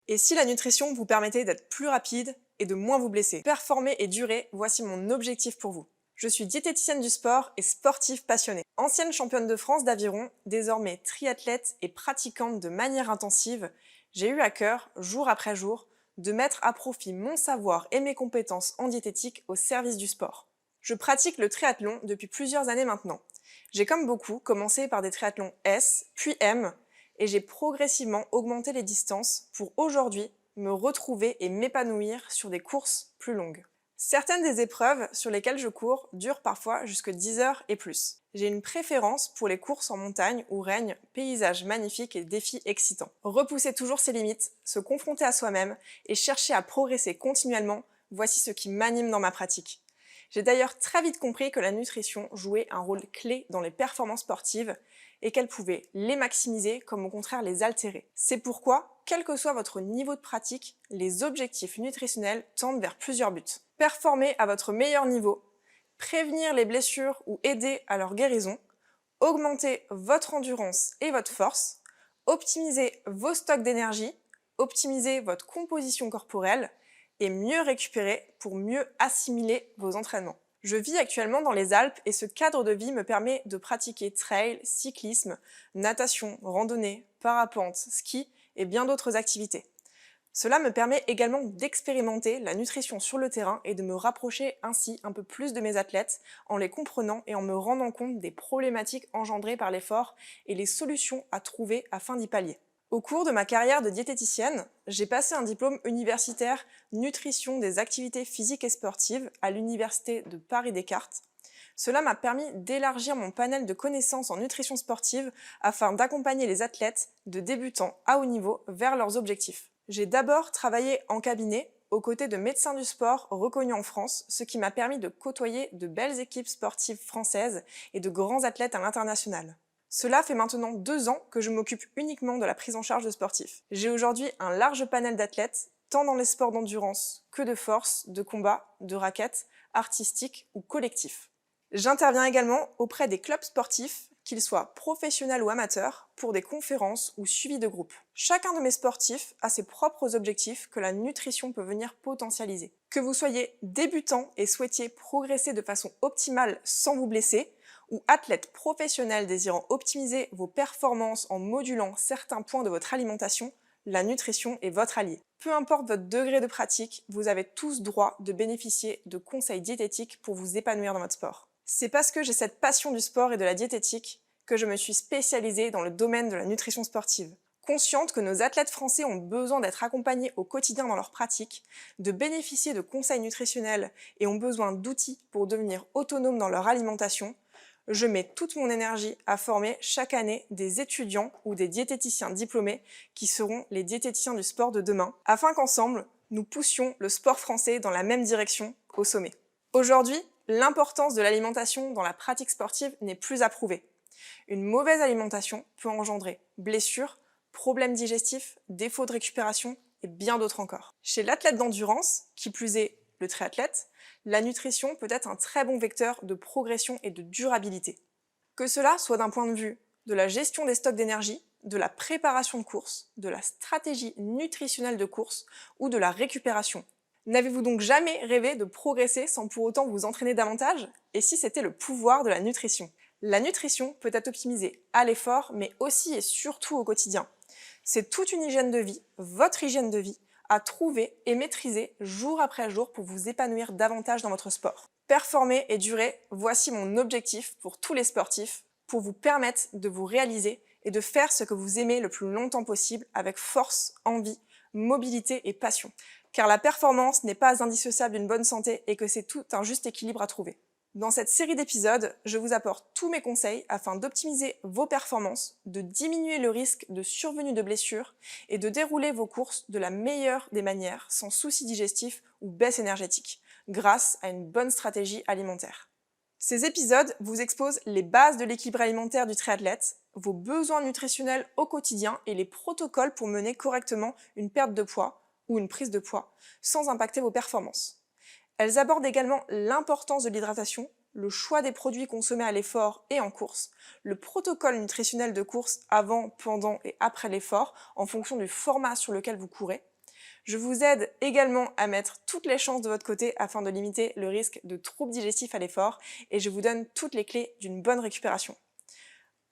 Et si la nutrition vous permettait d'être plus rapide et de moins vous blesser? Performer et durer, voici mon objectif pour vous. Je suis diététicienne du sport et sportive passionnée. Ancienne championne de France d'aviron, désormais triathlète et pratiquante de manière intensive, j'ai eu à cœur, jour après jour, de mettre à profit mon savoir et mes compétences en diététique au service du sport. Je pratique le triathlon depuis plusieurs années maintenant. J'ai comme beaucoup commencé par des triathlons S, puis M, et j'ai progressivement augmenté les distances pour aujourd'hui me retrouver et m'épanouir sur des courses plus longues. Certaines des épreuves sur lesquelles je cours durent parfois jusque 10 heures et plus. J'ai une préférence pour les courses en montagne où règnent paysages magnifiques et défis excitants. Repousser toujours ses limites, se confronter à soi-même et chercher à progresser continuellement, voici ce qui m'anime dans ma pratique. J'ai d'ailleurs très vite compris que la nutrition jouait un rôle clé dans les performances sportives et qu'elle pouvait les maximiser comme au contraire les altérer. C'est pourquoi, quel que soit votre niveau de pratique, les objectifs nutritionnels tendent vers plusieurs buts. Performer à votre meilleur niveau, prévenir les blessures ou aider à leur guérison, augmenter votre endurance et votre force, optimiser vos stocks d'énergie, optimiser votre composition corporelle et mieux récupérer pour mieux assimiler vos entraînements. Je vis actuellement dans les Alpes et ce cadre de vie me permet de pratiquer trail, cyclisme, natation, randonnée, parapente, ski et bien d'autres activités. Cela me permet également d'expérimenter la nutrition sur le terrain et de me rapprocher ainsi un peu plus de mes athlètes en les comprenant et en me rendant compte des problématiques engendrées par l'effort et les solutions à trouver afin d'y pallier. Au cours de ma carrière de diététicienne, j'ai passé un diplôme universitaire nutrition des activités physiques et sportives à l'université de Paris-Descartes. Cela m'a permis d'élargir mon panel de connaissances en nutrition sportive afin d'accompagner les athlètes de débutants à haut niveau vers leurs objectifs. J'ai d'abord travaillé en cabinet aux côtés de médecins du sport reconnus en France, ce qui m'a permis de côtoyer de belles équipes sportives françaises et de grands athlètes à l'international. Cela fait maintenant 2 ans que je m'occupe uniquement de la prise en charge de sportifs. J'ai aujourd'hui un large panel d'athlètes, tant dans les sports d'endurance que de force, de combat, de raquettes, artistiques ou collectifs. J'interviens également auprès des clubs sportifs, qu'ils soient professionnels ou amateurs, pour des conférences ou suivis de groupe. Chacun de mes sportifs a ses propres objectifs que la nutrition peut venir potentialiser. Que vous soyez débutant et souhaitiez progresser de façon optimale sans vous blesser, ou athlète professionnel désirant optimiser vos performances en modulant certains points de votre alimentation, la nutrition est votre allié. Peu importe votre degré de pratique, vous avez tous droit de bénéficier de conseils diététiques pour vous épanouir dans votre sport. C'est parce que j'ai cette passion du sport et de la diététique que je me suis spécialisée dans le domaine de la nutrition sportive. Consciente que nos athlètes français ont besoin d'être accompagnés au quotidien dans leur pratique, de bénéficier de conseils nutritionnels et ont besoin d'outils pour devenir autonomes dans leur alimentation, je mets toute mon énergie à former chaque année des étudiants ou des diététiciens diplômés qui seront les diététiciens du sport de demain, afin qu'ensemble, nous poussions le sport français dans la même direction, au sommet. Aujourd'hui, l'importance de l'alimentation dans la pratique sportive n'est plus à prouver. Une mauvaise alimentation peut engendrer blessures, problèmes digestifs, défauts de récupération et bien d'autres encore. Chez l'athlète d'endurance, qui plus est le triathlète, la nutrition peut être un très bon vecteur de progression et de durabilité. Que cela soit d'un point de vue de la gestion des stocks d'énergie, de la préparation de course, de la stratégie nutritionnelle de course ou de la récupération. N'avez-vous donc jamais rêvé de progresser sans pour autant vous entraîner davantage? Et si c'était le pouvoir de la nutrition? La nutrition peut être optimisée à l'effort, mais aussi et surtout au quotidien. C'est toute une hygiène de vie, votre hygiène de vie, à trouver et maîtriser jour après jour pour vous épanouir davantage dans votre sport. Performer et durer, voici mon objectif pour tous les sportifs, pour vous permettre de vous réaliser et de faire ce que vous aimez le plus longtemps possible avec force, envie, mobilité et passion. Car la performance n'est pas indissociable d'une bonne santé et que c'est tout un juste équilibre à trouver. Dans cette série d'épisodes, je vous apporte tous mes conseils afin d'optimiser vos performances, de diminuer le risque de survenue de blessures et de dérouler vos courses de la meilleure des manières sans soucis digestifs ou baisse énergétique, grâce à une bonne stratégie alimentaire. Ces épisodes vous exposent les bases de l'équilibre alimentaire du triathlète, vos besoins nutritionnels au quotidien et les protocoles pour mener correctement une perte de poids ou une prise de poids sans impacter vos performances. Elles abordent également l'importance de l'hydratation, le choix des produits consommés à l'effort et en course, le protocole nutritionnel de course avant, pendant et après l'effort en fonction du format sur lequel vous courez, Je vous aide également à mettre toutes les chances de votre côté afin de limiter le risque de troubles digestifs à l'effort et je vous donne toutes les clés d'une bonne récupération.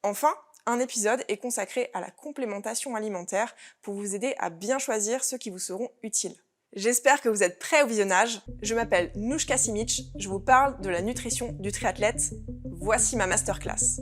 Enfin, un épisode est consacré à la complémentation alimentaire pour vous aider à bien choisir ceux qui vous seront utiles. J'espère que vous êtes prêts au visionnage. Je m'appelle Noushka Simic, je vous parle de la nutrition du triathlète. Voici ma masterclass.